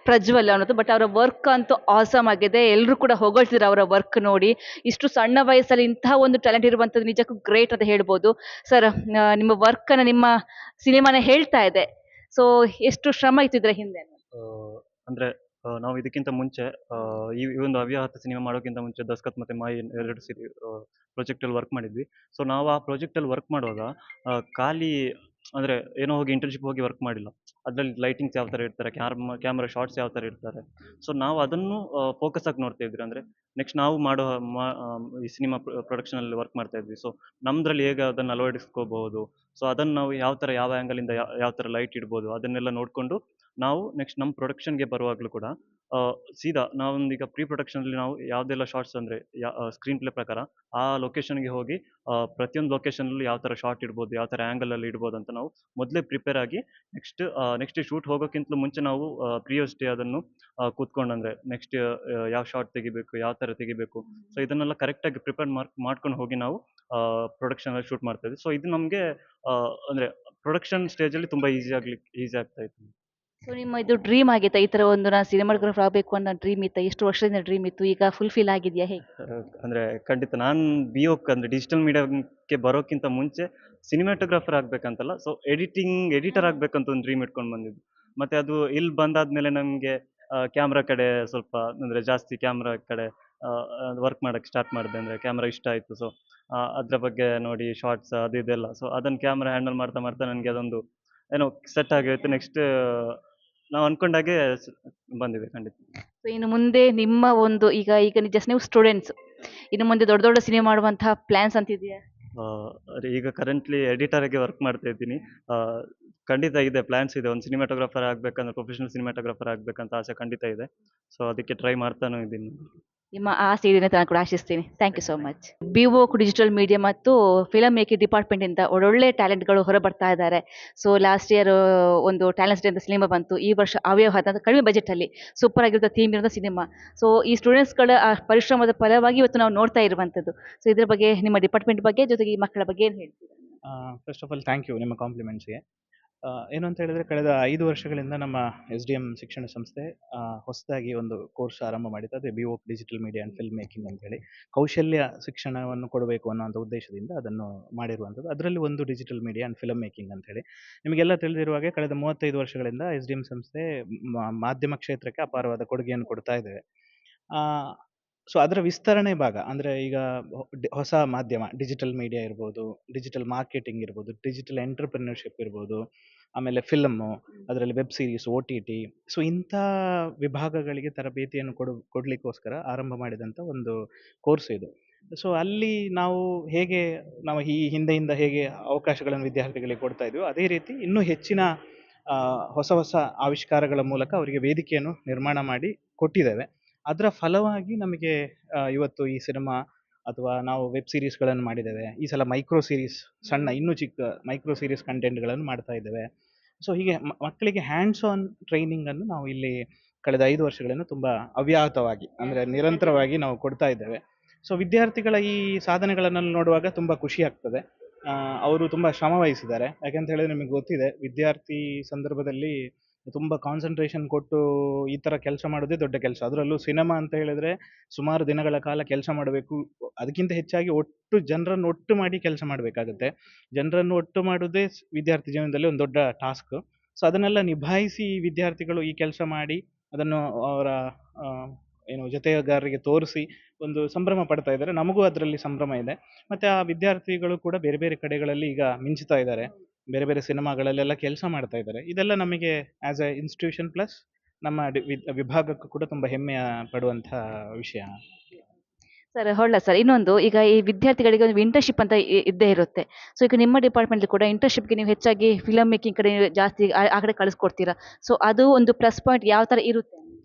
ಪ್ರಜ್ವಲ್ ಅನ್ನೋದು. ಬಟ್ ಅವರ ವರ್ಕ್ ಅಂತೂ ಆಸಮ್ ಆಗಿದೆ. ಎಲ್ಲರೂ ಕೂಡ ಹೊಗಳ್ತಿದ್ದಾರೆ ಅವರ ವರ್ಕ್ ನೋಡಿ. ಇಷ್ಟು ಸಣ್ಣ ವಯಸ್ಸಲ್ಲಿ ಇಂತಹ ಒಂದು ಟ್ಯಾಲೆಂಟ್ ಇರುವಂಥದ್ದು ನಿಜಕ್ಕೂ ಗ್ರೇಟ್ ಅಂತ ಹೇಳ್ಬೋದು. ಸರ್, ನಿಮ್ಮ ವರ್ಕ್ ಅನ್ನ, ನಿಮ್ಮ ಸಿನಿಮಾನ ಹೇಳ್ತಾ ಇದೆ. ಸೊ ಎಷ್ಟು ಶ್ರಮ ಇತ್ತು ಇದರ ಹಿಂದೆ? ಅಂದ್ರೆ ನಾವು ಇದಕ್ಕಿಂತ ಮುಂಚೆ ಈ ಒಂದು ಅವ್ಯಾಹತ ಸಿನಿಮಾ ಮಾಡೋಕ್ಕಿಂತ ಮುಂಚೆ ದಸ್ಕತ್ ಮತ್ತೆ ಮಾಯಿ 2 ಪ್ರಾಜೆಕ್ಟಲ್ಲಿ ವರ್ಕ್ ಮಾಡಿದ್ವಿ. ಸೊ ನಾವು ಆ ಪ್ರಾಜೆಕ್ಟಲ್ಲಿ ವರ್ಕ್ ಮಾಡುವಾಗ ಖಾಲಿ ಅಂದರೆ ಏನೋ ಹೋಗಿ ಇಂಟರ್ನ್‌ಶಿಪ್ ಹೋಗಿ ವರ್ಕ್ ಮಾಡಿಲ್ಲ. ಅದರಲ್ಲಿ ಲೈಟಿಂಗ್ಸ್ ಯಾವ ಥರ ಇರ್ತಾರೆ, ಕ್ಯಾಮ್ರಾ ಶಾಟ್ಸ್ ಯಾವ ಥರ ಇರ್ತಾರೆ. ಸೊ ನಾವು ಅದನ್ನು ಫೋಕಸ್ ಆಗಿ ನೋಡ್ತಾ ಇದ್ವಿ. ಅಂದರೆ ನೆಕ್ಸ್ಟ್ ನಾವು ಮಾಡೋ ಈ ಸಿನಿಮಾ ಪ್ರೊಡಕ್ಷನಲ್ಲಿ ವರ್ಕ್ ಮಾಡ್ತಾ ಇದ್ವಿ. ಸೊ ನಮ್ಮದ್ರಲ್ಲಿ ಹೇಗೆ ಅದನ್ನು ಅಳವಡಿಸ್ಕೋಬಹುದು. ಸೊ ಅದನ್ನು ನಾವು ಯಾವ ಥರ ಯಾವ ಆ್ಯಂಗಲಿಂದ ಯಾವ ಥರ ಲೈಟ್ ಇಡ್ಬೋದು ಅದನ್ನೆಲ್ಲ ನೋಡಿಕೊಂಡು ನಾವು ನೆಕ್ಸ್ಟ್ ನಮ್ಮ ಪ್ರೊಡಕ್ಷನ್‌ಗೆ ಬರುವಾಗಲೂ ಕೂಡ ಸೀದಾ ನಾವೊಂದೀಗ ಪ್ರೀ ಪ್ರೊಡಕ್ಷನಲ್ಲಿ ನಾವು ಯಾವುದೆಲ್ಲ ಶಾರ್ಟ್ಸ್ ಅಂದರೆ ಸ್ಕ್ರೀನ್ ಪ್ಲೇ ಪ್ರಕಾರ ಆ ಲೊಕೇಶನ್‌ಗೆ ಹೋಗಿ ಪ್ರತಿಯೊಂದು ಲೊಕೇಶನಲ್ಲೂ ಯಾವ ಥರ ಶಾಟ್ ಇಡ್ಬೋದು, ಯಾವ ಥರ ಆ್ಯಂಗಲಲ್ಲಿ ಇಡ್ಬೋದು ಅಂತ ನಾವು ಮೊದಲೇ ಪ್ರಿಪೇರ್ ಆಗಿ ನೆಕ್ಸ್ಟ್ ಶೂಟ್ ಹೋಗೋಕ್ಕಿಂತಲೂ ಮುಂಚೆ ನಾವು ಪ್ರಿವಿಯಸ್ ಡೇ ಅದನ್ನು ಕೂತ್ಕೊಂಡು ಅಂದರೆ ನೆಕ್ಸ್ಟ್ ಯಾವ ಶಾಟ್ ತೆಗಿಬೇಕು, ಯಾವ ಥರ ತೆಗಿಬೇಕು. ಸೊ ಇದನ್ನೆಲ್ಲ ಕರೆಕ್ಟಾಗಿ ಪ್ರಿಪೇರ್ ಮಾಡ್ಕೊಂಡು ಹೋಗಿ ನಾವು ಪ್ರೊಡಕ್ಷನಲ್ಲಿ ಶೂಟ್ ಮಾಡ್ತಾ ಇದ್ವಿ. ಸೊ ಇದು ನಮಗೆ ಅಂದರೆ ಪ್ರೊಡಕ್ಷನ್ ಸ್ಟೇಜಲ್ಲಿ ತುಂಬ ಈಸಿ ಆಗ್ತಾ ಇತ್ತು. ಸೊ ನಿಮ್ಮ ಇದು ಡ್ರೀಮ್ ಆಗಿತ್ತಾ? ಈ ಥರ ಒಂದು ನಾನು ಸಿನಿಮಾಟೋಗ್ರಾಫರ್ ಆಗಬೇಕು ಅನ್ನೋ ಡ್ರೀಮ್ ಇತ್ತಾ? ಎಷ್ಟು ವರ್ಷದಿಂದ ಡ್ರೀಮ್ ಇತ್ತು? ಈಗ ಫುಲ್‌ಫಿಲ್ ಆಗಿದೆಯಾ ಹೇಗೆ? ಅಂದರೆ ಖಂಡಿತ ನಾನು BOಕ್ ಅಂದರೆ ಡಿಜಿಟಲ್ ಮೀಡಿಯಾಕ್ಕೆ ಬರೋಕ್ಕಿಂತ ಮುಂಚೆ ಸಿನಿಮಾಟೋಗ್ರಾಫರ್ ಆಗಬೇಕಂತಲ್ಲ, ಸೊ ಎಡಿಟರ್ ಆಗಬೇಕಂತ ಒಂದು ಡ್ರೀಮ್ ಇಟ್ಕೊಂಡು ಬಂದಿದ್ದು. ಮತ್ತು ಅದು ಇಲ್ಲಿ ಬಂದಾದ್ಮೇಲೆ ನಮಗೆ ಕ್ಯಾಮ್ರಾ ಕಡೆ ಸ್ವಲ್ಪ ಅಂದರೆ ಜಾಸ್ತಿ ಕ್ಯಾಮ್ರಾ ಕಡೆ ವರ್ಕ್ ಮಾಡೋಕ್ಕೆ ಸ್ಟಾರ್ಟ್ ಮಾಡಿದೆ. ಅಂದರೆ ಕ್ಯಾಮ್ರಾ ಇಷ್ಟ ಆಯಿತು. ಸೊ ಅದರ ಬಗ್ಗೆ ನೋಡಿ ಶಾರ್ಟ್ಸ್ ಅದು ಇದೆಲ್ಲ. ಸೊ ಅದನ್ನು ಕ್ಯಾಮ್ರಾ ಹ್ಯಾಂಡಲ್ ಮಾಡ್ತಾ ಮಾಡ್ತಾ ನನಗೆ ಅದೊಂದು ಏನೋ ಸೆಟ್ ಆಗೋಯ್ತು. ನೆಕ್ಸ್ಟ್ ನಾವು ಅಂದ್ಕೊಂಡಾಗೆ ಬಂದಿದೆ ಖಂಡಿತ. ಸೊ ಇನ್ನು ಮುಂದೆ ನಿಮ್ಮ ಒಂದು ಈಗ ಜಸ್ಟ್ ನೀವು ಸ್ಟೂಡೆಂಟ್ಸ್. ಇನ್ನು ಮುಂದೆ ದೊಡ್ಡ ದೊಡ್ಡ ಸಿನಿಮಾ ಮಾಡುವಂತಹ ಪ್ಲಾನ್ಸ್ ಅಂತಿದೆಯಾ? ಅದೇ ಈಗ ಕರೆಂಟ್ಲಿ ಎಡಿಟರಾಗಿ ವರ್ಕ್ ಮಾಡ್ತಾ ಇದ್ದೀನಿ. ಖಂಡಿತ ಇದೆ, ಪ್ಲ್ಯಾನ್ಸ್ ಇದೆ. ಒಂದು ಸಿನಿಮಾಟೋಗ್ರಾಫರ್ ಆಗಬೇಕಂದ್ರೆ ಪ್ರೊಫೆಷನಲ್ ಸಿನಿಮಾಟೋಗ್ರಾಫರ್ ಆಗಬೇಕಂತ ಆಸೆ ಖಂಡಿತ ಇದೆ. ಸೊ ಅದಕ್ಕೆ ಟ್ರೈ ಮಾಡ್ತಾನೂ ಇದ್ದೀನಿ. ನಿಮ್ಮ ಆಸೆ ಈಡೇರಲಿ ಅಂತ ನಾನು ಕೂಡ ಆಶಿಸ್ತೀನಿ. Thank you so much. BOಕ್ ಡಿಜಿಟಲ್ ಮೀಡಿಯಾ ಮತ್ತು ಫಿಲಮ್ ಮೇಕಿಂಗ್ ಡಿಪಾರ್ಟ್ಮೆಂಟಿಂದ ಒಳ್ಳೊಳ್ಳೆ ಟ್ಯಾಲೆಂಟ್ಗಳು ಹೊರಬರ್ತಾ ಇದ್ದಾರೆ. ಸೊ ಲಾಸ್ಟ್ ಇಯರ್ ಒಂದು ಟ್ಯಾಲೆಂಟ್ಸ್ ಡೇ ಅಂತ ಸಿನಿಮಾ ಬಂತು. ಈ ವರ್ಷ ಅವ್ಯವಹಾರ ಅಂತ ಕಡಿಮೆ ಬಜೆಟಲ್ಲಿ ಸೂಪರ್ ಆಗಿರೋ ಥೀಮ್ ಇರೋ ಸಿನಿಮಾ. ಸೊ ಈ ಸ್ಟೂಡೆಂಟ್ಸ್ಗಳ ಪರಿಶ್ರಮದ ಫಲವಾಗಿ ಇವತ್ತು ನಾವು ನೋಡ್ತಾ ಇರುವಂಥದ್ದು. ಸೊ ಇದ್ರ ಬಗ್ಗೆ ನಿಮ್ಮ ಡಿಪಾರ್ಟ್ಮೆಂಟ್ ಬಗ್ಗೆ ಜೊತೆಗೆ ಈ ಮಕ್ಕಳ ಬಗ್ಗೆ ಏನು ಹೇಳ್ತೀರಾ? First of all thank you ನಿಮ್ಮ ಕಾಂಪ್ಲಿಮೆಂಟ್ಸ್ಗೆ. ಏನು ಅಂತ ಹೇಳಿದ್ರೆ ಕಳೆದ 5 ವರ್ಷಗಳಿಂದ ನಮ್ಮ SDM ಶಿಕ್ಷಣ ಸಂಸ್ಥೆ ಹೊಸದಾಗಿ ಒಂದು ಕೋರ್ಸ್ ಆರಂಭ ಮಾಡಿತ್ತು. ಅದೇ BOಕ್ digital media and film making ಅಂತೇಳಿ ಕೌಶಲ್ಯ ಶಿಕ್ಷಣವನ್ನು ಕೊಡಬೇಕು ಅನ್ನೋಂಥ ಉದ್ದೇಶದಿಂದ ಅದನ್ನು ಮಾಡಿರುವಂಥದ್ದು. ಅದರಲ್ಲಿ ಒಂದು digital media and film making ಅಂತೇಳಿ. ನಿಮಗೆಲ್ಲ ತಿಳಿದಿರುವ ಹಾಗೆ ಕಳೆದ 35 ವರ್ಷಗಳಿಂದ SDM ಸಂಸ್ಥೆ ಮಾಧ್ಯಮ ಕ್ಷೇತ್ರಕ್ಕೆ ಅಪಾರವಾದ ಕೊಡುಗೆಯನ್ನು ಕೊಡ್ತಾ ಇದ್ದೇವೆ. ಸೊ ಅದರ ವಿಸ್ತರಣೆ ಭಾಗ ಅಂದರೆ ಈಗ ಹೊಸ ಮಾಧ್ಯಮ ಡಿಜಿಟಲ್ ಮೀಡಿಯಾ ಇರ್ಬೋದು, ಡಿಜಿಟಲ್ ಮಾರ್ಕೆಟಿಂಗ್ ಇರ್ಬೋದು, ಡಿಜಿಟಲ್ ಎಂಟರ್‌ಪ್ರೆನ್ಯೂರ್‌ಶಿಪ್ ಇರ್ಬೋದು, ಆಮೇಲೆ ಫಿಲ್ಮು, ಅದರಲ್ಲಿ ವೆಬ್ ಸೀರೀಸ್, OTT. ಸೊ ಇಂಥ ವಿಭಾಗಗಳಿಗೆ ತರಬೇತಿಯನ್ನು ಕೊಡಲಿಕ್ಕೋಸ್ಕರ ಆರಂಭ ಮಾಡಿದಂಥ ಒಂದು ಕೋರ್ಸ್ ಇದು. ಸೊ ಅಲ್ಲಿ ನಾವು ಈ ಹಿಂದೆಯಿಂದ ಹೇಗೆ ಅವಕಾಶಗಳನ್ನು ವಿದ್ಯಾರ್ಥಿಗಳಿಗೆ ಕೊಡ್ತಾ ಇದ್ವೋ ಅದೇ ರೀತಿ ಇನ್ನೂ ಹೆಚ್ಚಿನ ಹೊಸ ಹೊಸ ಆವಿಷ್ಕಾರಗಳ ಮೂಲಕ ಅವರಿಗೆ ವೇದಿಕೆಯನ್ನು ನಿರ್ಮಾಣ ಮಾಡಿ ಕೊಟ್ಟಿದ್ದೇವೆ. ಅದರ ಫಲವಾಗಿ ನಮಗೆ ಇವತ್ತು ಈ ಸಿನಿಮಾ ಅಥವಾ ನಾವು ವೆಬ್ ಸೀರೀಸ್ಗಳನ್ನು ಮಾಡಿದ್ದೇವೆ. ಈ ಸಲ ಮೈಕ್ರೋ ಸೀರೀಸ್, ಸಣ್ಣ ಇನ್ನೂ ಚಿಕ್ಕ ಮೈಕ್ರೋ ಸೀರೀಸ್ ಕಂಟೆಂಟ್ಗಳನ್ನು ಮಾಡ್ತಾ ಇದ್ದೇವೆ. ಸೊ ಹೀಗೆ ಮಕ್ಕಳಿಗೆ ಹ್ಯಾಂಡ್ಸ್ ಆನ್ ಟ್ರೈನಿಂಗನ್ನು ನಾವು ಇಲ್ಲಿ ಕಳೆದ 5 ವರ್ಷಗಳಿಂದ ತುಂಬ ಅವ್ಯಾಹತವಾಗಿ ಅಂದರೆ ನಿರಂತರವಾಗಿ ನಾವು ಕೊಡ್ತಾ ಇದ್ದೇವೆ. ಸೊ ವಿದ್ಯಾರ್ಥಿಗಳ ಈ ಸಾಧನೆಗಳನ್ನು ನೋಡುವಾಗ ತುಂಬ ಖುಷಿ ಆಗ್ತದೆ. ಅವರು ತುಂಬ ಶ್ರಮ ವಹಿಸಿದ್ದಾರೆ. ಯಾಕಂತ ಹೇಳಿದ್ರೆ ನಿಮಗೆ ಗೊತ್ತಿದೆ, ವಿದ್ಯಾರ್ಥಿ ಸಂದರ್ಭದಲ್ಲಿ ತುಂಬ ಕಾನ್ಸಂಟ್ರೇಷನ್ ಕೊಟ್ಟು ಈ ಥರ ಕೆಲಸ ಮಾಡೋದೇ ದೊಡ್ಡ ಕೆಲಸ. ಅದರಲ್ಲೂ ಸಿನಿಮಾ ಅಂತ ಹೇಳಿದ್ರೆ ಸುಮಾರು ದಿನಗಳ ಕಾಲ ಕೆಲಸ ಮಾಡಬೇಕು. ಅದಕ್ಕಿಂತ ಹೆಚ್ಚಾಗಿ ಜನರನ್ನು ಒಟ್ಟು ಮಾಡಿ ಕೆಲಸ ಮಾಡಬೇಕಾಗುತ್ತೆ. ಜನರನ್ನು ಒಟ್ಟು ಮಾಡೋದೇ ವಿದ್ಯಾರ್ಥಿ ಜೀವನದಲ್ಲಿ ಒಂದು ದೊಡ್ಡ ಟಾಸ್ಕ್. ಸೊ ಅದನ್ನೆಲ್ಲ ನಿಭಾಯಿಸಿ ವಿದ್ಯಾರ್ಥಿಗಳು ಈ ಕೆಲಸ ಮಾಡಿ ಅದನ್ನು ಅವರ ಜೊತೆಗಾರರಿಗೆ ತೋರಿಸಿ ಒಂದು ಸಂಭ್ರಮ ಪಡ್ತಾ ಇದ್ದಾರೆ. ನಮಗೂ ಅದರಲ್ಲಿ ಸಂಭ್ರಮ ಇದೆ. ಮತ್ತು ಆ ವಿದ್ಯಾರ್ಥಿಗಳು ಕೂಡ ಬೇರೆ ಬೇರೆ ಕಡೆಗಳಲ್ಲಿ ಈಗ ಮಿಂಚ್ತಾ ಇದ್ದಾರೆ. ಬೇರೆ ಬೇರೆ ಸಿನಿಮಾಗಳಲ್ಲೆಲ್ಲ ಕೆಲಸ ಮಾಡ್ತಾ ಇದ್ದಾರೆ. ಇದೆಲ್ಲ ನಮಗೆ ಆ್ಯಸ್ ಎ ಇನ್ಸ್ಟಿಟ್ಯೂಷನ್ ಪ್ಲಸ್ ನಮ್ಮ ವಿಭಾಗಕ್ಕೂ ಕೂಡ ತುಂಬ ಹೆಮ್ಮೆಯ ಪಡುವಂಥ ವಿಷಯ. ಸರ್ ಹೊಳ್ಳ ಸರ್, ಇನ್ನೊಂದು ಈಗ ಈ ವಿದ್ಯಾರ್ಥಿಗಳಿಗೆ ಒಂದು ಇಂಟರ್ನ್‌ಶಿಪ್ ಅಂತ ಇದ್ದೇ ಇರುತ್ತೆ. ಸೊ ಈಗ ನಿಮ್ಮ ಡಿಪಾರ್ಟ್ಮೆಂಟ್ ಕೂಡ ಇಂಟರ್ನ್‌ಶಿಪ್‌ಗೆ ನೀವು ಹೆಚ್ಚಾಗಿ ಫಿಲಮ್ ಮೇಕಿಂಗ್ ಕಡೆ ಜಾಸ್ತಿ ಆ ಕಡೆ ಕಳಿಸ್ಕೊಡ್ತೀರಾ? ಸೊ ಅದು ಒಂದು ಪ್ಲಸ್ ಪಾಯಿಂಟ್ ಯಾವ ಥರ ಇರುತ್ತೆ?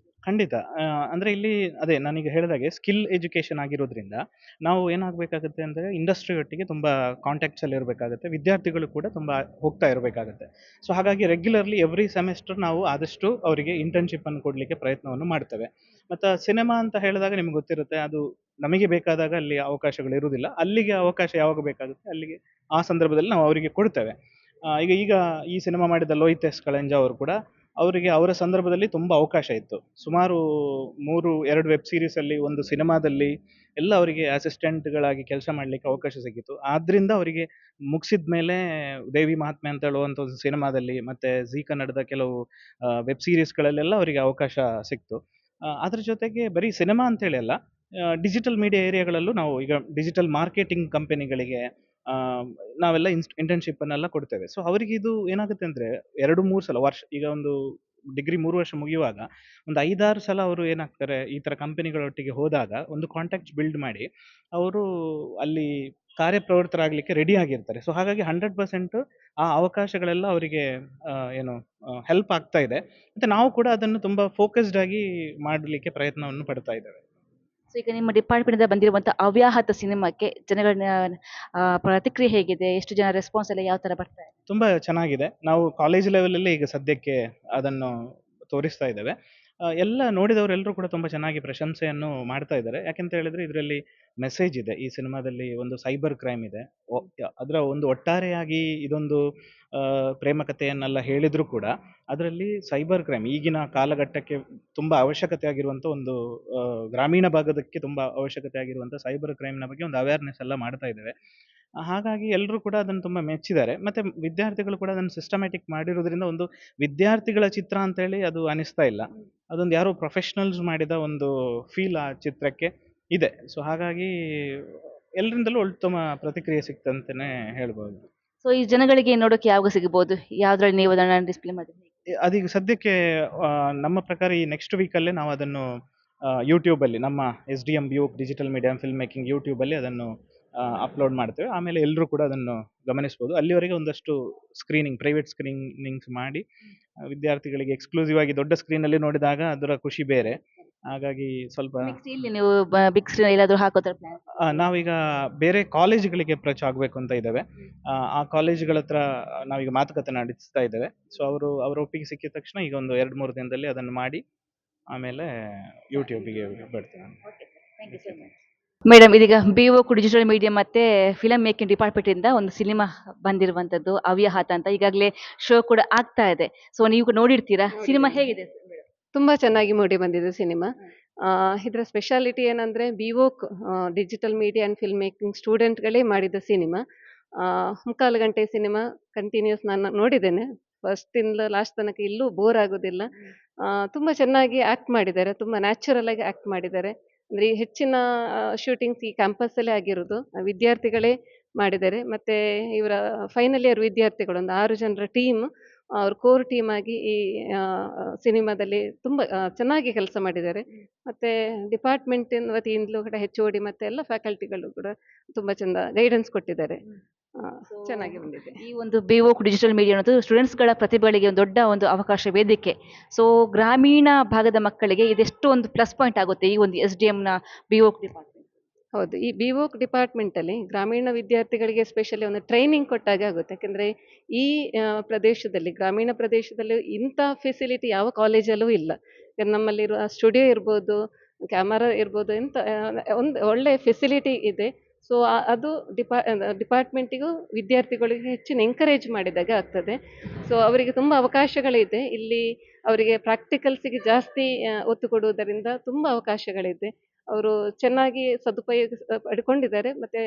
ಖಂಡಿತ. ಅಂದರೆ ಇಲ್ಲಿ ಅದೇ ನಾನೀಗ ಹೇಳಿದಾಗೆ ಸ್ಕಿಲ್ ಎಜುಕೇಷನ್ ಆಗಿರೋದ್ರಿಂದ ನಾವು ಏನಾಗಬೇಕಾಗುತ್ತೆ ಅಂದರೆ ಇಂಡಸ್ಟ್ರಿ ಒಟ್ಟಿಗೆ ತುಂಬ ಕಾಂಟ್ಯಾಕ್ಟ್ಸಲ್ಲಿ ಇರಬೇಕಾಗುತ್ತೆ. ವಿದ್ಯಾರ್ಥಿಗಳು ಕೂಡ ತುಂಬ ಹೋಗ್ತಾ ಇರಬೇಕಾಗುತ್ತೆ. ಸೊ ಹಾಗಾಗಿ ರೆಗ್ಯುಲರ್ಲಿ ಎವ್ರಿ ಸೆಮೆಸ್ಟರ್ ನಾವು ಆದಷ್ಟು ಅವರಿಗೆ ಇಂಟರ್ನ್‌ಶಿಪ್ಪನ್ನು ಕೊಡಲಿಕ್ಕೆ ಪ್ರಯತ್ನವನ್ನು ಮಾಡ್ತೇವೆ. ಮತ್ತು ಸಿನಿಮಾ ಅಂತ ಹೇಳಿದಾಗ ನಿಮ್ಗೆ ಗೊತ್ತಿರುತ್ತೆ, ಅದು ನಮಗೆ ಬೇಕಾದಾಗ ಅಲ್ಲಿ ಅವಕಾಶಗಳು ಇರುವುದಿಲ್ಲ. ಅಲ್ಲಿಗೆ ಅವಕಾಶ ಯಾವಾಗ ಬೇಕಾಗುತ್ತೆ ಅಲ್ಲಿಗೆ ಆ ಸಂದರ್ಭದಲ್ಲಿ ನಾವು ಅವರಿಗೆ ಕೊಡ್ತೇವೆ. ಈಗ ಈ ಸಿನಿಮಾ ಮಾಡಿದ ಲೋಹಿತ್ ಎಸ್ ಕಳಂಜ ಅವರು ಕೂಡ ಅವರಿಗೆ ಅವರ ಸಂದರ್ಭದಲ್ಲಿ ತುಂಬ ಅವಕಾಶ ಇತ್ತು. ಸುಮಾರು 2 ವೆಬ್ ಸೀರೀಸಲ್ಲಿ, ಒಂದು ಸಿನಿಮಾದಲ್ಲಿ ಎಲ್ಲ ಅವರಿಗೆ ಅಸಿಸ್ಟೆಂಟ್‌ಗಳಾಗಿ ಕೆಲಸ ಮಾಡಲಿಕ್ಕೆ ಅವಕಾಶ ಸಿಕ್ಕಿತು. ಆದ್ದರಿಂದ ಅವರಿಗೆ ಮುಗಿಸಿದ ಮೇಲೆ ದೇವಿ ಮಹಾತ್ಮೆ ಅಂತ ಹೇಳುವಂಥ ಒಂದು ಸಿನಿಮಾದಲ್ಲಿ ಮತ್ತು ಜೀ ಕನ್ನಡದ ಕೆಲವು ವೆಬ್ ಸೀರೀಸ್ಗಳಲ್ಲೆಲ್ಲ ಅವರಿಗೆ ಅವಕಾಶ ಸಿಕ್ತು. ಅದ್ರ ಜೊತೆಗೆ ಬರೀ ಸಿನಿಮಾ ಅಂತೇಳಿ ಅಲ್ಲ, ಡಿಜಿಟಲ್ ಮೀಡಿಯಾ ಏರಿಯಾಗಳಲ್ಲೂ ನಾವು ಈಗ ಡಿಜಿಟಲ್ ಮಾರ್ಕೆಟಿಂಗ್ ಕಂಪನಿಗಳಿಗೆ ನಾವೆಲ್ಲ ಇಂಟರ್ನ್‌ಶಿಪ್ಪನ್ನೆಲ್ಲ ಕೊಡ್ತೇವೆ. ಸೊ ಅವರಿಗೆ ಇದು ಏನಾಗುತ್ತೆ ಅಂದರೆ 2, 3 ಸಲ ವರ್ಷ ಈಗ ಒಂದು ಡಿಗ್ರಿ 3 ವರ್ಷ ಮುಗಿಯುವಾಗ ಒಂದು 5, 6 ಸಲ ಅವರು ಏನಾಗ್ತಾರೆ ಈ ಥರ ಕಂಪನಿಗಳೊಟ್ಟಿಗೆ ಹೋದಾಗ ಒಂದು ಕಾಂಟ್ಯಾಕ್ಟ್ಸ್ ಬಿಲ್ಡ್ ಮಾಡಿ ಅವರು ಅಲ್ಲಿ ಕಾರ್ಯಪ್ರವೃತ್ತರಾಗಲಿಕ್ಕೆ ರೆಡಿ ಆಗಿರ್ತಾರೆ. ಸೊ ಹಾಗಾಗಿ 100% ಆ ಅವಕಾಶಗಳೆಲ್ಲ ಅವರಿಗೆ ಏನು ಹೆಲ್ಪ್ ಆಗ್ತಾ ಇದೆ. ಮತ್ತು ನಾವು ಕೂಡ ಅದನ್ನು ತುಂಬ ಫೋಕಸ್ಡ್ ಆಗಿ ಮಾಡಲಿಕ್ಕೆ ಪ್ರಯತ್ನವನ್ನು ಪಡ್ತಾ ಇದ್ದೇವೆ. ಸೊ ಈಗ ನಿಮ್ಮ ಡಿಪಾರ್ಟ್ಮೆಂಟಿಂದ ಬಂದಿರುವಂಥ ಅವ್ಯಾಹತ ಸಿನಿಮಾಕ್ಕೆ ಜನಗಳ ಪ್ರತಿಕ್ರಿಯೆ ಹೇಗಿದೆ? ಎಷ್ಟು ಜನ ರೆಸ್ಪಾನ್ಸ್ ಎಲ್ಲ ಯಾವ ಥರ ಬರ್ತಾ ಇದೆ? ತುಂಬ ಚೆನ್ನಾಗಿದೆ. ನಾವು ಕಾಲೇಜ್ ಲೆವೆಲಲ್ಲೇ ಈಗ ಸದ್ಯಕ್ಕೆ ಅದನ್ನು ತೋರಿಸ್ತಾ ಇದ್ದೇವೆ. ಎಲ್ಲ ನೋಡಿದವರೆಲ್ಲರೂ ಕೂಡ ತುಂಬ ಚೆನ್ನಾಗಿ ಪ್ರಶಂಸೆಯನ್ನು ಮಾಡ್ತಾ ಇದ್ದಾರೆ. ಯಾಕೆಂತ ಹೇಳಿದ್ರೆ ಇದರಲ್ಲಿ ಮೆಸೇಜ್ ಇದೆ. ಈ ಸಿನಿಮಾದಲ್ಲಿ ಒಂದು ಸೈಬರ್ ಕ್ರೈಮ್ ಇದೆ. ಅದರ ಒಂದು ಒಟ್ಟಾರೆಯಾಗಿ ಇದೊಂದು ಪ್ರೇಮ ಕಥೆಯನ್ನೆಲ್ಲ ಹೇಳಿದರೂ ಕೂಡ ಅದರಲ್ಲಿ ಸೈಬರ್ ಕ್ರೈಮ್ ಈಗಿನ ಕಾಲಘಟ್ಟಕ್ಕೆ ತುಂಬ ಅವಶ್ಯಕತೆ ಆಗಿರುವಂಥ ಒಂದು ಗ್ರಾಮೀಣ ಭಾಗದಕ್ಕೆ ತುಂಬ ಅವಶ್ಯಕತೆ ಆಗಿರುವಂಥ ಸೈಬರ್ ಕ್ರೈಮ್‌ನ ಬಗ್ಗೆ ಒಂದು ಅವೇರ್‌ನೆಸ್ ಎಲ್ಲ ಮಾಡ್ತಾ ಇದ್ದೇವೆ. ಹಾಗಾಗಿ ಎಲ್ಲರೂ ಕೂಡ ಅದನ್ನು ತುಂಬ ಮೆಚ್ಚಿದ್ದಾರೆ. ಮತ್ತೆ ವಿದ್ಯಾರ್ಥಿಗಳು ಕೂಡ ಅದನ್ನು ಸಿಸ್ಟಮ್ಯಾಟಿಕ್ ಮಾಡಿರೋದ್ರಿಂದ ಒಂದು ವಿದ್ಯಾರ್ಥಿಗಳ ಚಿತ್ರ ಅಂತೇಳಿ ಅದು ಅನಿಸ್ತಾ ಇಲ್ಲ. ಅದೊಂದು ಯಾರೋ ಪ್ರೊಫೆಷನಲ್ಸ್ ಮಾಡಿದ ಒಂದು ಫೀಲ್ ಆ ಚಿತ್ರಕ್ಕೆ ಇದೆ. ಸೊ ಹಾಗಾಗಿ ಎಲ್ಲರಿಂದಲೂ ಉತ್ತಮ ಪ್ರತಿಕ್ರಿಯೆ ಸಿಕ್ತಂತನೇ ಹೇಳ್ಬೋದು. ಸೊ ಈ ಜನಗಳಿಗೆ ನೋಡೋಕೆ ಯಾವಾಗ ಸಿಗಬಹುದು? ಯಾವ್ದ್ರಲ್ಲಿ ನೀವು ಅದನ್ನ ಡಿಸ್ಪ್ಲೇ ಮಾಡಿದ್ದೀರಿ? ಅದೀಗ ಸದ್ಯಕ್ಕೆ ನಮ್ಮ ಪ್ರಕಾರ ಈ ನೆಕ್ಸ್ಟ್ ವೀಕಲ್ಲೇ ನಾವು ಅದನ್ನು ಯೂಟ್ಯೂಬಲ್ಲಿ ನಮ್ಮ SDM BOP digital media film making ಯೂಟ್ಯೂಬಲ್ಲಿ ಅದನ್ನು ಅಪ್ಲೋಡ್ ಮಾಡ್ತೇವೆ. ಆಮೇಲೆ ಎಲ್ಲರೂ ಕೂಡ ಅದನ್ನು ಗಮನಿಸ್ಬೋದು. ಅಲ್ಲಿವರೆಗೆ ಒಂದಷ್ಟು ಪ್ರೈವೇಟ್ ಸ್ಕ್ರೀನಿಂಗ್ಸ್ ಮಾಡಿ ವಿದ್ಯಾರ್ಥಿಗಳಿಗೆ ಎಕ್ಸ್ಕ್ಲೂಸಿವ್ ಆಗಿ ದೊಡ್ಡ ಸ್ಕ್ರೀನಲ್ಲಿ ನೋಡಿದಾಗ ಅದರ ಖುಷಿ ಬೇರೆ. ಹಾಗಾಗಿ ಸ್ವಲ್ಪ ನೆಕ್ಸ್ಟ್ ಇಲ್ಲಿ ನೀವು ಬಿಗ್ ಸ್ಕ್ರೀನ್ ಎಲ್ಲಾದ್ರೂ ಹಾಕೋ ಥರ ಪ್ಲಾನ್? ನಾವೀಗ ಬೇರೆ ಕಾಲೇಜುಗಳಿಗೆ ಅಪ್ರೋಚ್ ಆಗಬೇಕು ಅಂತ ಇದ್ದೇವೆ. ಆ ಕಾಲೇಜುಗಳ ಹತ್ರ ನಾವೀಗ ಮಾತುಕತೆ ನಡೆಸ್ತಾ ಇದ್ದೇವೆ. ಸೊ ಅವರ ಒಪ್ಪಿಗೆ ಸಿಕ್ಕಿದ ತಕ್ಷಣ ಈಗ ಒಂದು 2, 3 ದಿನದಲ್ಲಿ ಅದನ್ನು ಮಾಡಿ ಆಮೇಲೆ ಯೂಟ್ಯೂಬಿಗೆ ಬಿಡ್ತೇವೆ. ಮೇಡಮ್, ಇದೀಗ BOC ಡಿಜಿಟಲ್ ಮೀಡಿಯಾ ಮತ್ತೆ ಫಿಲಂ ಮೇಕಿಂಗ್ ಡಿಪಾರ್ಟ್ಮೆಂಟಿಂದ ಒಂದು ಸಿನಿಮಾ ಬಂದಿರುವಂಥದ್ದು ಅವ್ಯಾಹತ ಅಂತ. ಈಗಾಗಲೇ ಶೋ ಕೂಡ ಆಗ್ತಾ ಇದೆ. ಸೊ ನೀವು ನೋಡಿರ್ತೀರಾ, ಸಿನಿಮಾ ಹೇಗಿದೆ? ತುಂಬ ಚೆನ್ನಾಗಿ ಮೂಡಿ ಬಂದಿದೆ ಸಿನಿಮಾ. ಇದರ ಸ್ಪೆಷಾಲಿಟಿ ಏನಂದರೆ BOC digital media and film making ಸ್ಟೂಡೆಂಟ್ಗಳೇ ಮಾಡಿದ ಸಿನಿಮಾ. 3/4 ಗಂಟೆ ಸಿನಿಮಾ ಕಂಟಿನ್ಯೂಸ್ ನಾನು ನೋಡಿದ್ದೇನೆ. ಫಸ್ಟಿಂದ ಲಾಸ್ಟ್ ತನಕ ಎಲ್ಲೂ ಬೋರ್ ಆಗೋದಿಲ್ಲ. ತುಂಬ ಚೆನ್ನಾಗಿ ಆ್ಯಕ್ಟ್ ಮಾಡಿದ್ದಾರೆ. ತುಂಬ ನ್ಯಾಚುರಲ್ ಆಗಿ ಆ್ಯಕ್ಟ್ ಮಾಡಿದ್ದಾರೆ. ಅಂದರೆ ಹೆಚ್ಚಿನ ಶೂಟಿಂಗ್ಸ್ ಈ ಕ್ಯಾಂಪಸ್ಸಲ್ಲೇ ಆಗಿರೋದು. ವಿದ್ಯಾರ್ಥಿಗಳೇ ಮಾಡಿದ್ದಾರೆ. ಮತ್ತು ಇವರ ಫೈನಲ್ ಇಯರ್ ವಿದ್ಯಾರ್ಥಿಗಳು ಒಂದು 6 ಜನರ ಟೀಮ್ ಅವ್ರ ಕೋರ್ ಟೀಮ್ ಆಗಿ ಈ ಸಿನಿಮಾದಲ್ಲಿ ತುಂಬ ಚೆನ್ನಾಗಿ ಕೆಲಸ ಮಾಡಿದ್ದಾರೆ. ಮತ್ತು ಡಿಪಾರ್ಟ್ಮೆಂಟಿನ ವತಿಯಿಂದಲೂ ಕೂಡ HOD ಮತ್ತು ಎಲ್ಲ ಫ್ಯಾಕಲ್ಟಿಗಳು ಕೂಡ ತುಂಬ ಚೆಂದ ಗೈಡೆನ್ಸ್ ಕೊಟ್ಟಿದ್ದಾರೆ. ಚೆನ್ನಾಗಿ ಬಂದಿದೆ. ಈ ಒಂದು BOC ಡಿಜಿಟಲ್ ಮೀಡಿಯಾ ಅನ್ನೋದು ಸ್ಟೂಡೆಂಟ್ಸ್ಗಳ ಪ್ರತಿಭೆಗಳಿಗೆ ಒಂದು ದೊಡ್ಡ ಒಂದು ಅವಕಾಶ ವೇದಿಕೆ. ಸೊ ಗ್ರಾಮೀಣ ಭಾಗದ ಮಕ್ಕಳಿಗೆ ಇದೆಷ್ಟು ಒಂದು ಪ್ಲಸ್ ಪಾಯಿಂಟ್ ಆಗುತ್ತೆ ಈ ಒಂದು SDMನ BOC ಡಿಪಾರ್ಟ್ಮೆಂಟ್? ಹೌದು, ಈ BOC ಡಿಪಾರ್ಟ್ಮೆಂಟಲ್ಲಿ ಗ್ರಾಮೀಣ ವಿದ್ಯಾರ್ಥಿಗಳಿಗೆ ಸ್ಪೆಷಲಿ ಒಂದು ಟ್ರೈನಿಂಗ್ ಕೊಟ್ಟಾಗೆ ಆಗುತ್ತೆ. ಯಾಕೆಂದರೆ ಈ ಪ್ರದೇಶದಲ್ಲಿ ಗ್ರಾಮೀಣ ಪ್ರದೇಶದಲ್ಲಿ ಇಂಥ ಫೆಸಿಲಿಟಿ ಯಾವ ಕಾಲೇಜಲ್ಲೂ ಇಲ್ಲ. ನಮ್ಮಲ್ಲಿರುವ ಸ್ಟುಡಿಯೋ ಇರ್ಬೋದು, ಕ್ಯಾಮರಾ ಇರ್ಬೋದು, ಇಂಥ ಒಂದು ಒಳ್ಳೆಯ ಫೆಸಿಲಿಟಿ ಇದೆ. ಸೊ ಅದು ಡಿಪಾರ್ಟ್ಮೆಂಟಿಗೂ ವಿದ್ಯಾರ್ಥಿಗಳಿಗೆ ಹೆಚ್ಚಿನ ಎಂಕರೇಜ್ ಮಾಡಿದಾಗ ಆಗ್ತದೆ. ಸೊ ಅವರಿಗೆ ತುಂಬ ಅವಕಾಶಗಳಿದೆ ಇಲ್ಲಿ. ಅವರಿಗೆ ಪ್ರಾಕ್ಟಿಕಲ್ಸಿಗೆ ಜಾಸ್ತಿ ಒತ್ತು ಕೊಡುವುದರಿಂದ ತುಂಬ ಅವಕಾಶಗಳಿದೆ. ಅವರು ಚೆನ್ನಾಗಿ ಸದುಪಯೋಗ ಪಡ್ಕೊಂಡಿದ್ದಾರೆ. ಮತ್ತು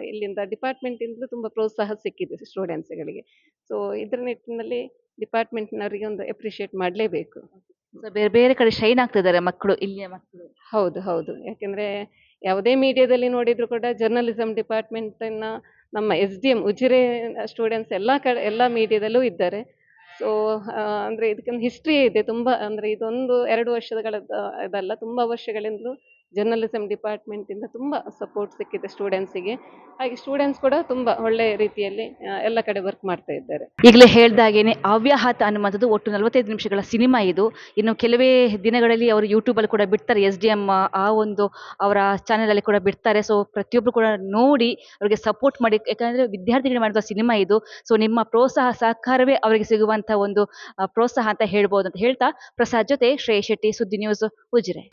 ಇಲ್ಲಿಂದ ಡಿಪಾರ್ಟ್ಮೆಂಟಿಂದಲೂ ತುಂಬ ಪ್ರೋತ್ಸಾಹ ಸಿಕ್ಕಿದೆ ಸ್ಟೂಡೆಂಟ್ಸ್ಗಳಿಗೆ. ಸೊ ಇದರ ನಿಟ್ಟಿನಲ್ಲಿ ಡಿಪಾರ್ಟ್ಮೆಂಟ್ನವರಿಗೆ ಒಂದು ಅಪ್ರಿಷಿಯೇಟ್ ಮಾಡಲೇಬೇಕು. ಸೊ ಬೇರೆ ಬೇರೆ ಕಡೆ ಶೈನ್ ಆಗ್ತಿದ್ದಾರೆ ಮಕ್ಕಳು, ಇಲ್ಲಿಯ ಮಕ್ಕಳು. ಹೌದು ಹೌದು. ಯಾಕೆಂದರೆ ಯಾವುದೇ ಮೀಡಿಯಾದಲ್ಲಿ ನೋಡಿದರೂ ಕೂಡ ಜರ್ನಲಿಸಮ್ ಡಿಪಾರ್ಟ್ಮೆಂಟನ್ನ ನಮ್ಮ SDM ಉಜಿರೆ ಸ್ಟೂಡೆಂಟ್ಸ್ ಎಲ್ಲ ಮೀಡಿಯಾದಲ್ಲೂ ಇದ್ದಾರೆ. ಸೊ ಅಂದರೆ ಇದಕ್ಕೊಂದು ಹಿಸ್ಟ್ರಿ ಇದೆ ತುಂಬ. ಅಂದರೆ ಇದೊಂದು 2 ವರ್ಷಗಳದ್ದು ಇದಲ್ಲ, ತುಂಬ ವರ್ಷಗಳಿಂದಲೂ ಜರ್ನಲಿಸಮ್ ಡಿಪಾರ್ಟ್ಮೆಂಟಿಂದ ತುಂಬ ಸಪೋರ್ಟ್ ಸಿಕ್ಕಿದೆ ಸ್ಟೂಡೆಂಟ್ಸಿಗೆ. ಹಾಗೆ ಸ್ಟೂಡೆಂಟ್ಸ್ ಕೂಡ ತುಂಬ ಒಳ್ಳೆಯ ರೀತಿಯಲ್ಲಿ ಎಲ್ಲ ಕಡೆ ವರ್ಕ್ ಮಾಡ್ತಾ ಇದ್ದಾರೆ. ಈಗಲೇ ಹೇಳ್ದಾಗೇನೆ ಅವ್ಯಾಹತ ಅನ್ನುವಂಥದ್ದು ಒಟ್ಟು 45 ನಿಮಿಷಗಳ ಸಿನಿಮಾ ಇದು. ಇನ್ನು ಕೆಲವೇ ದಿನಗಳಲ್ಲಿ ಅವರು ಯೂಟ್ಯೂಬಲ್ಲಿ ಕೂಡ ಬಿಡ್ತಾರೆ. SDM ಆ ಒಂದು ಅವರ ಚಾನೆಲಲ್ಲಿ ಕೂಡ ಬಿಡ್ತಾರೆ. ಸೊ ಪ್ರತಿಯೊಬ್ಬರು ಕೂಡ ನೋಡಿ ಅವರಿಗೆ ಸಪೋರ್ಟ್ ಮಾಡಿ. ಯಾಕಂದರೆ ವಿದ್ಯಾರ್ಥಿಗಳು ಮಾಡಿದ ಸಿನಿಮಾ ಇದು. ಸೊ ನಿಮ್ಮ ಪ್ರೋತ್ಸಾಹ ಸಹಕಾರವೇ ಅವರಿಗೆ ಸಿಗುವಂಥ ಒಂದು ಪ್ರೋತ್ಸಾಹ ಅಂತ ಹೇಳ್ಬೋದು ಅಂತ ಹೇಳ್ತಾ, ಪ್ರಸಾದ್ ಜೊತೆ ಶ್ರೇಯಸ್ ಶೆಟ್ಟಿ, ಸುದ್ದಿ ನ್ಯೂಸ್, ಉಜಿರೆ.